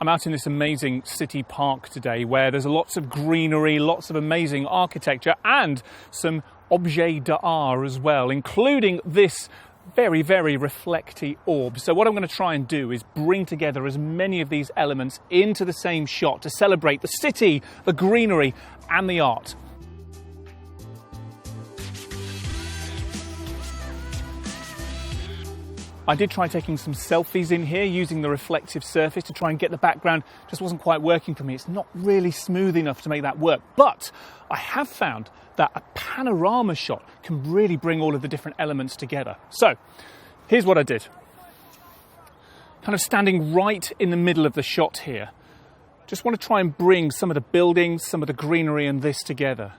I'm out in this amazing city park today where there's lots of greenery, lots of amazing architecture and some objets d'art as well, including this very, very reflecty orb. So what I'm going to try and do is bring together as many of these elements into the same shot to celebrate the city, the greenery and the art. I did try taking some selfies in here using the reflective surface to try and get the background. Just wasn't quite working for me. It's not really smooth enough to make that work. But I have found that a panorama shot can really bring all of the different elements together. So here's what I did. Kind of standing right in the middle of the shot here. Just want to try and bring some of the buildings, some of the greenery and this together.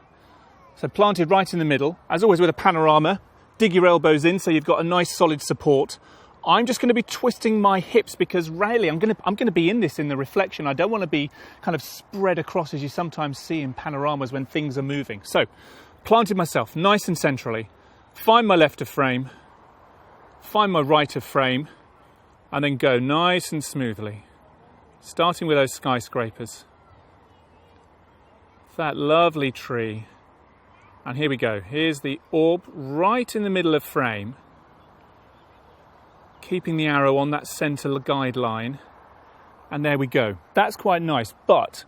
So planted right in the middle, as always with a panorama, dig your elbows in so you've got a nice solid support. I'm just going to be twisting my hips because really I'm going to be in this in the reflection. I don't want to be kind of spread across as you sometimes see in panoramas when things are moving. So planted myself nice and centrally, find my left of frame, find my right of frame, and then go nice and smoothly, starting with those skyscrapers. That lovely tree. And here we go. Here's the orb right in the middle of frame, keeping the arrow on that center guideline. And there we go. That's quite nice, but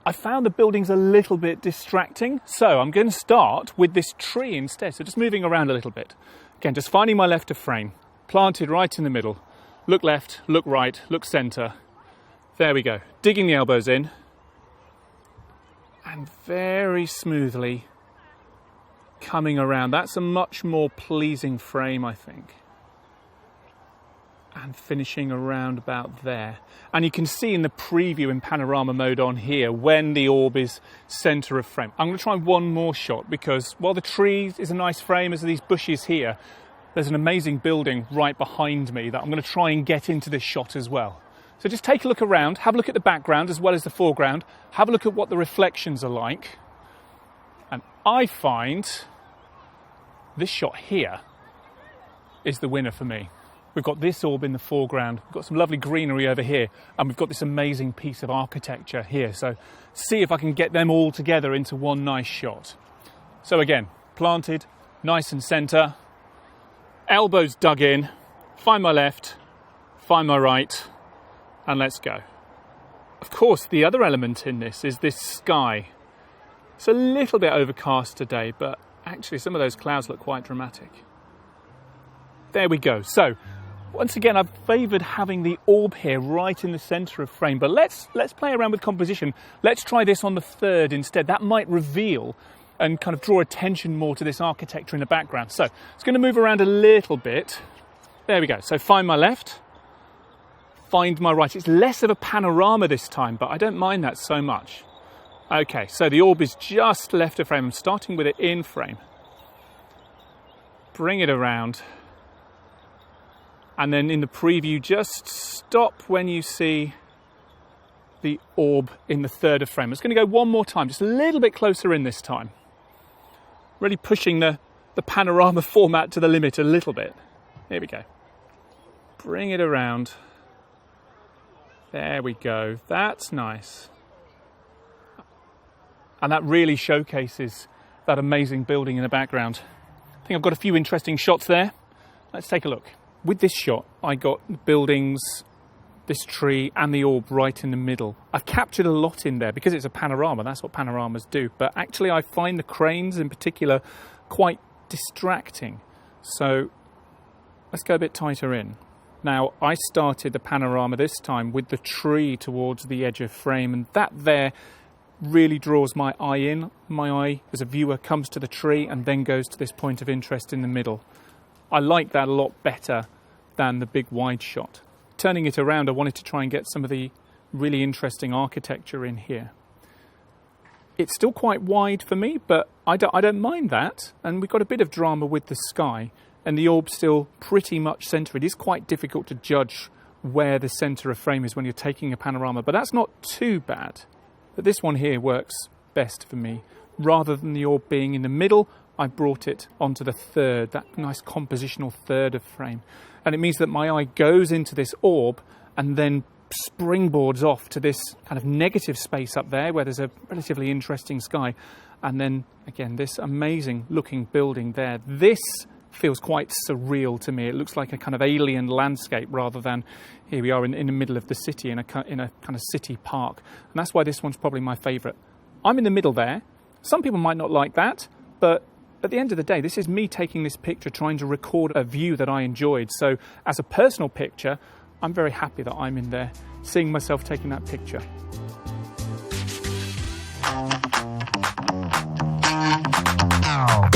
I found the buildings a little bit distracting. So I'm going to start with this tree instead. So just moving around a little bit. Again, just finding my left of frame, planted right in the middle. Look left, look right, look center. There we go. Digging the elbows in. And very smoothly coming around. That's a much more pleasing frame, I think. And finishing around about there. And you can see in the preview in panorama mode on here when the orb is center of frame. I'm going to try one more shot because while the tree is a nice frame, as are these bushes here, there's an amazing building right behind me that I'm going to try and get into this shot as well. So just take a look around, have a look at the background as well as the foreground, have a look at what the reflections are like. And I find this shot here is the winner for me. We've got this orb in the foreground, we've got some lovely greenery over here, and we've got this amazing piece of architecture here. So see if I can get them all together into one nice shot. So again, planted, nice and center, elbows dug in, find my left, find my right, and let's go. Of course, the other element in this is this sky. It's a little bit overcast today, but actually some of those clouds look quite dramatic. There we go. So once again, I've favoured having the orb here right in the centre of frame, but let's play around with composition. Let's try this on the third instead. That might reveal and kind of draw attention more to this architecture in the background. So it's going to move around a little bit. There we go. So find my left. Find my right. It's less of a panorama this time, but I don't mind that so much. Okay, so the orb is just left of frame. I'm starting with it in frame. Bring it around. And then in the preview, just stop when you see the orb in the third of frame. It's going to go one more time, just a little bit closer in this time. Really pushing the panorama format to the limit a little bit. Here we go. Bring it around. There we go. That's nice. And that really showcases that amazing building in the background. I think I've got a few interesting shots there. Let's take a look. With this shot, I got the buildings, this tree and the orb right in the middle. I've captured a lot in there because it's a panorama. That's what panoramas do. But actually, I find the cranes in particular quite distracting. So let's go a bit tighter in. Now, I started the panorama this time with the tree towards the edge of frame, and that there really draws my eye in. My eye, as a viewer, comes to the tree and then goes to this point of interest in the middle. I like that a lot better than the big wide shot. Turning it around, I wanted to try and get some of the really interesting architecture in here. It's still quite wide for me, but I don't mind that. And we've got a bit of drama with the sky. And the orb's still pretty much centre. It is quite difficult to judge where the centre of frame is when you're taking a panorama, but that's not too bad. But this one here works best for me. Rather than the orb being in the middle, I brought it onto the third, that nice compositional third of frame. And it means that my eye goes into this orb and then springboards off to this kind of negative space up there where there's a relatively interesting sky. And then again, this amazing looking building there. This feels quite surreal to me. It looks like a kind of alien landscape rather than here we are in the middle of the city in a kind of city park. And that's why this one's probably my favourite. I'm in the middle there. Some people might not like that, but at the end of the day, this is me taking this picture, trying to record a view that I enjoyed. So as a personal picture, I'm very happy that I'm in there, seeing myself taking that picture. Ow.